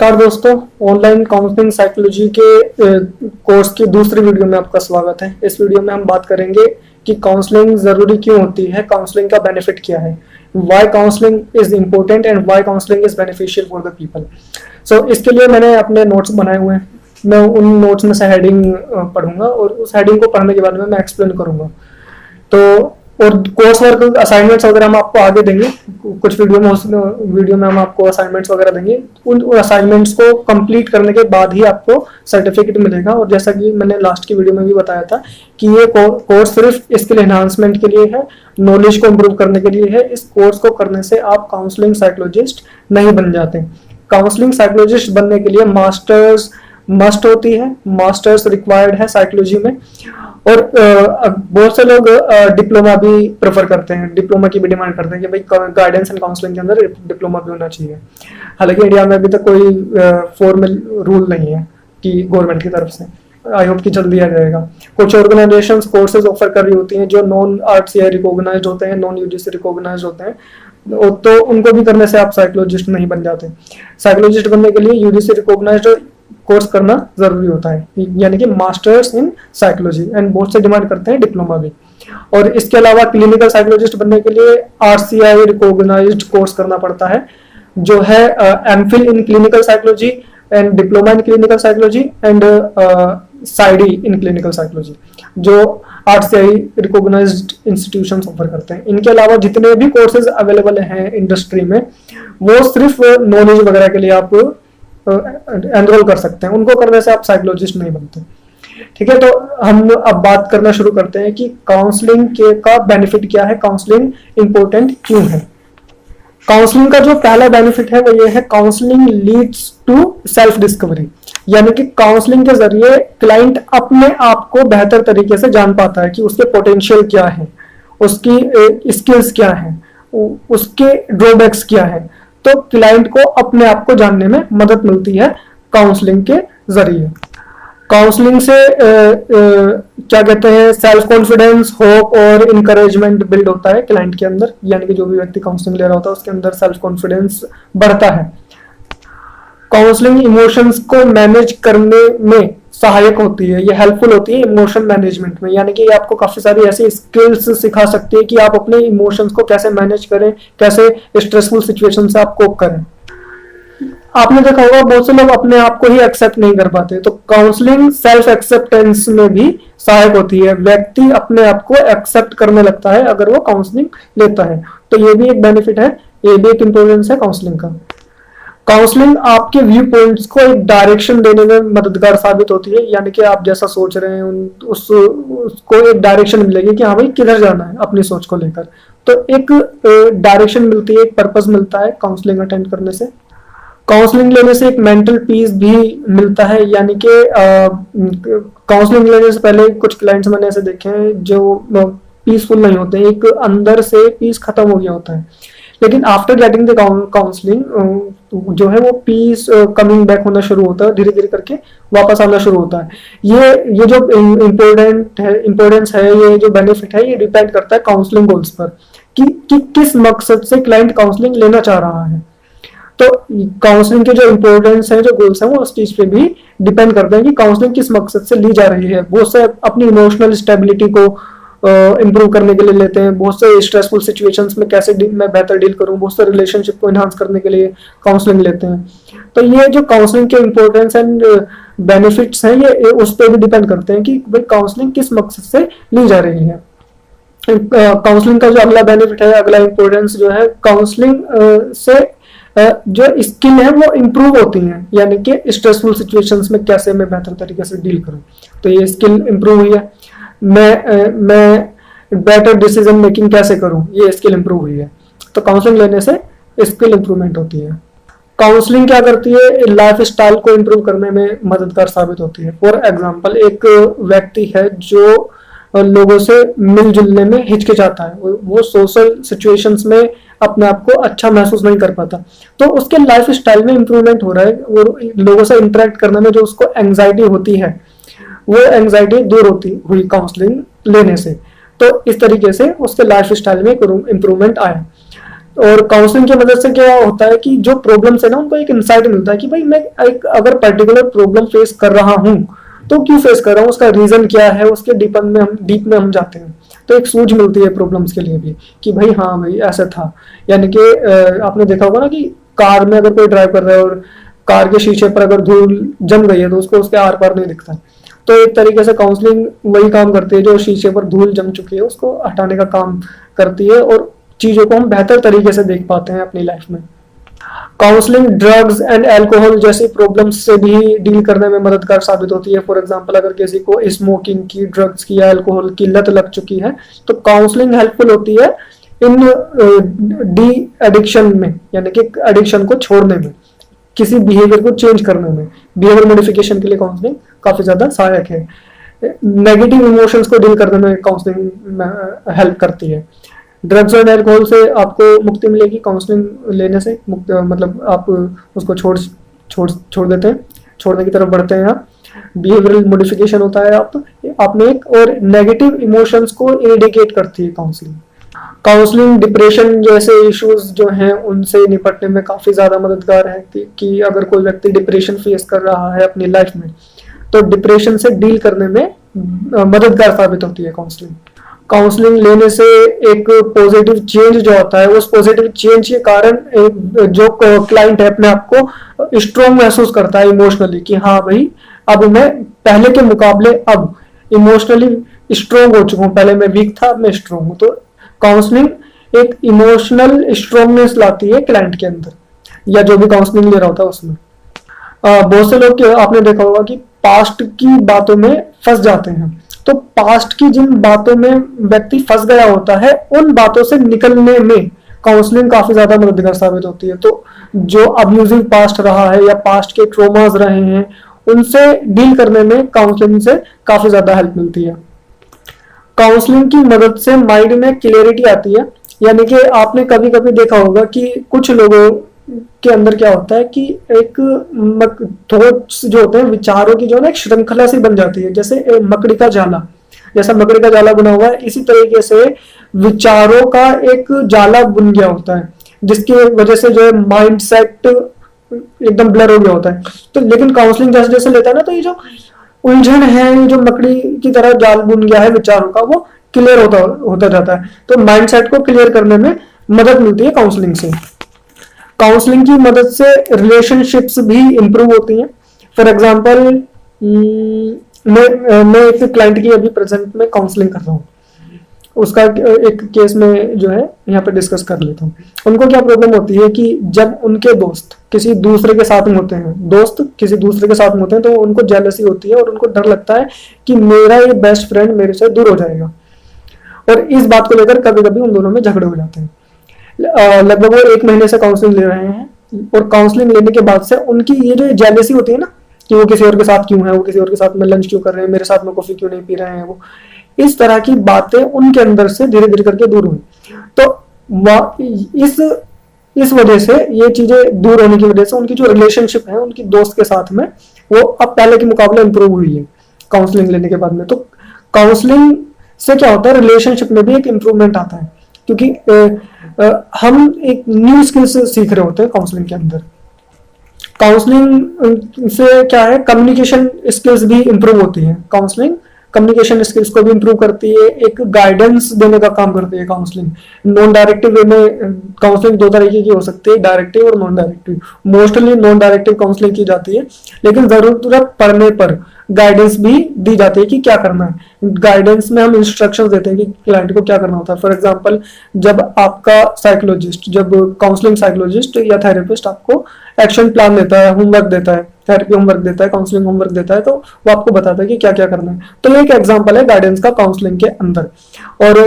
नमस्कार दोस्तों, online counselling psychology के कोर्स की दूसरी वीडियो में आपका स्वागत है। इस वीडियो में हम बात करेंगे कि काउंसलिंग ज़रूरी क्यों होती है, काउंसलिंग का बेनिफिट क्या है, why counselling is important and why counselling is beneficial for the people. So इसके लिए मैंने अपने नोट्स बनाए हुए हैं। मैं उन नोट्स में से हेडिंग पढ़ूंगा और उस हेडिंग को पढ़ने के बाद में मैं एक्सप्लेन करूंगा। तो और कोर्स वर्क असाइनमेंट्स वगैरह हम आपको आगे देंगे, कुछ वीडियो में हम आपको असाइनमेंट्स वगैरह देंगे। उन असाइनमेंट्स को कंप्लीट करने के बाद ही आपको सर्टिफिकेट मिलेगा। और जैसा कि मैंने लास्ट की वीडियो में भी बताया था कि ये कोर्स सिर्फ स्किल एनहांसमेंट के लिए है, नॉलेज को इम्प्रूव करने के लिए है। इस कोर्स को करने से आप काउंसलिंग साइकोलॉजिस्ट नहीं बन जाते। काउंसलिंग साइकोलॉजिस्ट बनने के लिए मास्टर्स मस्ट होती है, मास्टर्स रिक्वायर्ड है साइकोलॉजी में। और बहुत से लोग डिप्लोमा भी प्रेफर करते हैं, डिप्लोमा की भी डिमांड करते हैं कि भाई गाइडेंस एंड काउंसलिंग के अंदर डिप्लोमा भी होना चाहिए। हालांकि इंडिया में अभी तक कोई फॉर्मल रूल नहीं है कि गवर्नमेंट की तरफ से, आई होप कि जल्दी आ जाएगा। कुछ ऑर्गेनाइजेशंस कोर्सेज ऑफर कर रही होती हैं जो नॉन आरटीआई रिकॉग्नाइज्ड होते हैं, नॉन यूजीसी रिकॉग्नाइज्ड होते हैं, तो उनको भी करने से आप साइकोलॉजिस्ट नहीं बन जाते। साइकोलॉजिस्ट बनने के लिए यूजीसी रिकॉग्नाइज्ड कोर्स करना जरूरी होता है, यानी कि मास्टर्स इन साइकोलॉजी, एंड बहुत से डिमांड करते हैं डिप्लोमा भी। और इसके अलावा क्लिनिकल साइकोलॉजिस्ट बनने के लिए आरसीआई रिकॉग्नाइज्ड कोर्स करना पड़ता है, जो है MPhil in clinical psychology and diploma in clinical psychology and PsyD in clinical psychology, जो आरसीआई रिकॉग्नाइज्ड इंस्टीट्यूशंस ऑफर करते हैं। इनके अलावा जितने भी कोर्सेज अवेलेबल हैं इंडस्ट्री में, वो सिर्फ नॉलेज वगैरह के लिए आप एनरोल कर सकते हैं। उनको करने से आप साइकोलॉजिस्ट नहीं बनते। ठीक है, तो हम अब बात करना शुरू करते हैं कि काउंसलिंग के का बेनिफिट क्या है, काउंसलिंग इंपॉर्टेंट क्यों है। काउंसलिंग का जो पहला बेनिफिट है वो ये है, counselling leads to self discovery. यानी कि काउंसलिंग के जरिए क्लाइंट अपने आप को बेहतर तरीके से जान पाता है कि उसके पोटेंशियल क्या है, उसकी स्किल्स क्या है, उसके ड्रॉबैक्स क्या है। तो क्लाइंट को अपने आप को जानने में मदद मिलती है काउंसलिंग के जरिए। काउंसलिंग से क्या कहते हैं, सेल्फ कॉन्फिडेंस, होप और इनकरेजमेंट बिल्ड होता है क्लाइंट के अंदर। यानी कि जो भी व्यक्ति काउंसलिंग ले रहा होता है उसके अंदर सेल्फ कॉन्फिडेंस बढ़ता है। काउंसलिंग इमोशंस को मैनेज करने में सहायक होती है, ये हेल्पफुल होती है इमोशन मैनेजमेंट में। यानी कि ये आपको काफी सारी ऐसी स्किल्स सिखा सकती है कि आप अपने इमोशंस को कैसे मैनेज करें, कैसे स्ट्रेसफुल सिचुएशन से आप कोप करें। आपने देखा होगा बहुत से लोग अपने आप को ही एक्सेप्ट नहीं कर पाते, तो काउंसलिंग सेल्फ एक्सेप्टेंस में भी सहायक होती है। व्यक्ति अपने आप को एक्सेप्ट करने लगता है अगर वो काउंसलिंग लेता है। तो ये भी एक बेनिफिट है, ये भी एक इंपॉर्टेंस है काउंसलिंग का। काउंसलिंग आपके व्यू पॉइंट्स को एक डायरेक्शन देने में मददगार साबित होती है। यानी कि आप जैसा सोच रहे हैं उसको एक डायरेक्शन मिलेगी कि हाँ भाई किधर जाना है अपनी सोच को लेकर। तो एक डायरेक्शन मिलती है, एक पर्पस मिलता है काउंसलिंग अटेंड करने से। काउंसलिंग लेने से एक मेंटल पीस भी मिलता है। यानी कि काउंसलिंग लेने से पहले कुछ क्लाइंट्स मैंने ऐसे देखे हैं जो पीसफुल नहीं होते, एक अंदर से पीस खत्म हो गया होता है। लेकिन आफ्टर गेटिंग द काउंसलिंग जो है वो पीस कमिंग बैक होना शुरू होता है, धीरे धीरे करके वापस आना शुरू होता है। ये जो इम्पोर्टेंस है, ये जो बेनिफिट है, ये डिपेंड करता है काउंसलिंग गोल्स पर कि किस मकसद से क्लाइंट काउंसलिंग लेना चाह रहा है। तो काउंसलिंग के जो इम्पोर्टेंस है, जो गोल्स हैं, वो उस चीज पे भी डिपेंड करते हैं कि काउंसलिंग किस मकसद से ली जा रही है। बहुत से अपनी इमोशनल स्टेबिलिटी को इम्प्रूव करने के लिए लेते हैं, बहुत से स्ट्रेसफुल सिचुएशंस में कैसे मैं बेहतर डील करूं, बहुत से रिलेशनशिप को एनहांस करने के लिए काउंसलिंग लेते हैं। तो ये जो काउंसलिंग के इम्पोर्टेंस एंड बेनिफिट्स हैं, ये उस पर भी डिपेंड करते हैं कि भाई काउंसलिंग किस मकसद से ली जा रही है। काउंसलिंग का जो अगला बेनिफिट है, अगला इम्पोर्टेंस जो है, काउंसलिंग से जो स्किल है वो इम्प्रूव होती हैं। यानी कि स्ट्रेसफुल सिचुएशंस में कैसे मैं बेहतर तरीके से डील करूं, तो ये स्किल इम्प्रूव हुई है। मैं बेटर डिसीजन मेकिंग कैसे करूं, ये स्किल इंप्रूव हुई है। तो काउंसलिंग लेने से स्किल इंप्रूवमेंट होती है। काउंसलिंग क्या करती है, लाइफ स्टाइल को इंप्रूव करने में मददगार साबित होती है। फॉर एग्जांपल, एक व्यक्ति है जो लोगों से मिलजुलने में हिचकिचाता है, वो सोशल सिचुएशंस में अपने आप को अच्छा महसूस नहीं कर पाता, तो उसके लाइफ स्टाइल में इंप्रूवमेंट हो रहा है। वो लोगों से इंटरेक्ट करने में जो उसको एंग्जाइटी होती है, वो एंग्जाइटी दूर होती हुई काउंसलिंग लेने से। तो इस तरीके से उसके लाइफ स्टाइल में इंप्रूवमेंट आया। और काउंसलिंग की मदद से क्या होता है कि जो प्रॉब्लम्स है ना उनको एक इंसाइट मिलता है कि भाई मैं एक अगर पर्टिकुलर प्रॉब्लम फेस कर रहा हूँ तो क्यों फेस कर रहा हूँ, उसका रीजन क्या है, उसके डीप में हम जाते हैं तो एक सूझ मिलती है प्रॉब्लम्स के लिए भी कि भाई हाँ भाई ऐसा था। यानी कि आपने देखा होगा ना कि कार में अगर कोई ड्राइव कर रहा है और कार के शीशे पर अगर धूल जम गई है तो उसको उसके आर पार नहीं दिखता। तो एक तरीके से काउंसलिंग वही काम करती है, जो शीशे पर धूल जम चुकी है उसको हटाने का काम करती है और चीजों को हम बेहतर तरीके से देख पाते हैं अपनी लाइफ में। काउंसलिंग ड्रग्स एंड अल्कोहल जैसी प्रॉब्लम्स से भी डील करने में मददगार साबित होती है। फॉर एग्जांपल अगर किसी को स्मोकिंग की, ड्रग्स की या अल्कोहल की लत लग चुकी है तो काउंसलिंग हेल्पफुल होती है इन डी एडिक्शन में, यानी कि एडिक्शन को छोड़ने में, किसी बिहेवियर को चेंज करने में। बिहेवियर मॉडिफिकेशन के लिए काउंसलिंग काफी ज्यादा सहायक है। नेगेटिव इमोशंस को डील करने में काउंसलिंग हेल्प करती है। ड्रग्स और अल्कोहल से आपको मुक्ति मिलेगी काउंसलिंग लेने से, मतलब आप उसको छोड़ देते हैं, छोड़ने की तरफ बढ़ते हैं आप। बिहेवियरल मॉडिफिकेशन होता है आप में एक, और नेगेटिव इमोशंस को इरेडिकेट करती है काउंसलिंग। काउंसलिंग डिप्रेशन जैसे इश्यूज जो हैं उनसे निपटने में काफी ज्यादा मददगार है कि अगर कोई व्यक्ति डिप्रेशन फेस कर रहा है अपनी लाइफ में तो डिप्रेशन से डील करने में मददगार साबित होती है काउंसलिंग। काउंसलिंग लेने से एक पॉजिटिव चेंज जो होता है उस पॉजिटिव चेंज के कारण जो क्लाइंट है अपने आप को स्ट्रॉन्ग महसूस करता है इमोशनली कि हाँ भाई अब मैं पहले के मुकाबले अब इमोशनली स्ट्रॉन्ग हो चुका हूँ, पहले मैं वीक था अब मैं स्ट्रॉन्ग हूँ। तो काउंसलिंग एक इमोशनल स्ट्रॉन्गनेस लाती है क्लाइंट के अंदर या जो भी काउंसलिंग ले रहा होता है उसमें। बहुत से लोग आपने देखा होगा कि पास्ट की बातों में फंस जाते हैं, तो पास्ट की जिन बातों में व्यक्ति फंस गया होता है उन बातों से निकलने में काउंसलिंग काफी ज्यादा मददगार साबित होती है। तो जो अब्यूजिव पास्ट रहा है या पास्ट के ट्रोमास रहे हैं उनसे डील करने में काउंसलिंग से काफी ज्यादा हेल्प मिलती है। काउंसलिंग की मदद से माइंड में क्लियरिटी आती है, यानी कि आपने कभी कभी देखा होगा कि कुछ लोगों के अंदर क्या होता है कि एक थॉट्स जो होते हैं, विचारों की जो ना एक श्रृंखला सी बन जाती है, जैसे मकड़ी का जाला, जैसा मकड़ी का जाला बना हुआ है इसी तरीके से विचारों का एक जाला बुन गया होता है जिसकी वजह से जो है माइंड सेट एकदम ब्लर हो गया होता है। तो लेकिन काउंसलिंग जैसे जैसे लेता है ना तो ये जो उलझन है, ये जो मकड़ी की तरह जाल बुन गया है विचारों का, वो क्लियर होता जाता है। तो माइंड सेट को क्लियर करने में मदद मिलती है काउंसलिंग से। काउंसलिंग की मदद से रिलेशनशिप्स भी इंप्रूव होती हैं। फॉर एग्जांपल मैं एक क्लाइंट की अभी प्रेजेंट में काउंसलिंग कर रहा हूँ, उसका एक केस में जो है यहाँ पे डिस्कस कर लेता हूँ। उनको क्या प्रॉब्लम होती है कि जब उनके दोस्त किसी दूसरे के साथ में होते हैं तो उनको जेलसी होती है और उनको डर लगता है कि मेरा ये बेस्ट फ्रेंड मेरे से दूर हो जाएगा, और इस बात को लेकर कभी कभी उन दोनों में झगड़े हो जाते हैं। लगभग वो 1 महीने से काउंसलिंग ले रहे हैं और काउंसलिंग लेने के बाद से उनकी ये जो जेलसी होती है ना कि वो किसी और के साथ क्यों है, वो किसी और के साथ में लंच क्यों कर रहे हैं, मेरे साथ में कॉफी क्यों नहीं पी रहे हैं, वो इस तरह की बातें उनके अंदर से धीरे धीरे करके दूर हुई। तो इस वजह से ये चीजें दूर होने की वजह से उनकी जो रिलेशनशिप है उनकी दोस्त के साथ में वो अब पहले के मुकाबले इंप्रूव हुई है काउंसलिंग लेने के बाद में। तो काउंसलिंग से क्या होता है, रिलेशनशिप में भी एक इंप्रूवमेंट आता है, क्योंकि हम एक न्यू स्किल्स सीख रहे होते हैं काउंसलिंग के अंदर। काउंसलिंग से क्या है, कम्युनिकेशन स्किल्स भी इंप्रूव होती है। काउंसलिंग कम्युनिकेशन स्किल्स को भी इंप्रूव करती है, एक गाइडेंस देने का काम करती है काउंसलिंग। नॉन डायरेक्टिव वे में काउंसलिंग 2 तरीके की हो सकती है, डायरेक्टिव और non directive. Mostly non directive counselling की जाती है, लेकिन जरूरत पड़ने पर गाइडेंस भी दी जाती है कि क्या करना है। गाइडेंस में हम इंस्ट्रक्शंस देते हैं कि क्लाइंट को क्या करना होता है। फॉर एग्जांपल जब आपका साइकोलॉजिस्ट, जब काउंसलिंग साइकोलॉजिस्ट या थेरेपिस्ट आपको एक्शन प्लान देता है, होमवर्क देता है, थेरेपी होमवर्क देता है, काउंसलिंग होमवर्क देता है, तो वो आपको बताता है कि क्या क्या करना है। तो ये एक एग्जांपल है गाइडेंस का काउंसलिंग के अंदर। और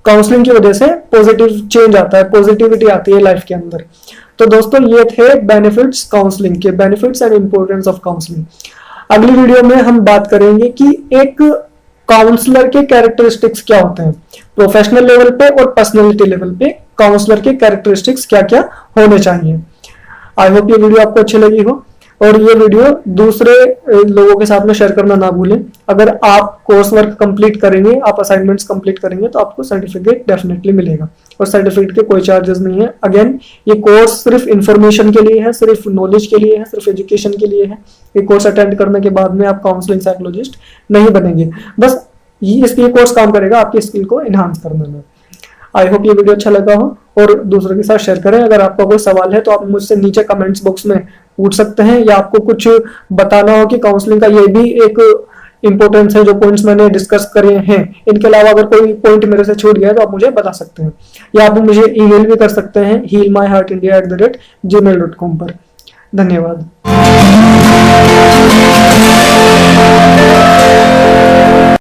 काउंसलिंग की वजह से पॉजिटिव चेंज आता है, पॉजिटिविटी आती है लाइफ के अंदर। तो दोस्तों ये थे बेनिफिट्स काउंसलिंग के, benefits and importance of counselling. अगली वीडियो में हम बात करेंगे कि एक काउंसलर के कैरेक्टरिस्टिक्स क्या होते हैं, प्रोफेशनल लेवल पे और पर्सनैलिटी लेवल पे काउंसलर के कैरेक्टरिस्टिक्स क्या क्या होने चाहिए। आई होप ये वीडियो आपको अच्छी लगी हो। और ये वीडियो दूसरे लोगों के साथ में शेयर करना ना भूलें। अगर आप कोर्स वर्क कंप्लीट करेंगे, आप असाइनमेंट्स कंप्लीट करेंगे, तो आपको सर्टिफिकेट डेफिनेटली मिलेगा और सर्टिफिकेट के कोई चार्जेस नहीं है। अगेन, ये कोर्स सिर्फ इंफॉर्मेशन के लिए है, सिर्फ नॉलेज के लिए है, सिर्फ एजुकेशन के लिए है। ये कोर्स अटेंड करने के बाद में आप काउंसलिंग साइकोलॉजिस्ट नहीं बनेंगे। बस ये कोर्स काम करेगा आपकी स्किल को एनहांस करने में। आई होप ये वीडियो अच्छा लगा हो और दूसरों के साथ शेयर करें। अगर आपका कोई सवाल है तो आप मुझसे नीचे कमेंट्स बॉक्स में पूछ सकते हैं, या आपको कुछ बताना हो कि काउंसलिंग का ये भी एक इंपॉर्टेंस है, जो पॉइंट्स मैंने डिस्कस करे हैं, इनके अलावा अगर कोई पॉइंट मेरे से छूट गया है तो आप मुझे बता सकते हैं, या आप मुझे ईमेल भी कर सकते हैं healmyheartindia@gmail.com पर। धन्यवाद।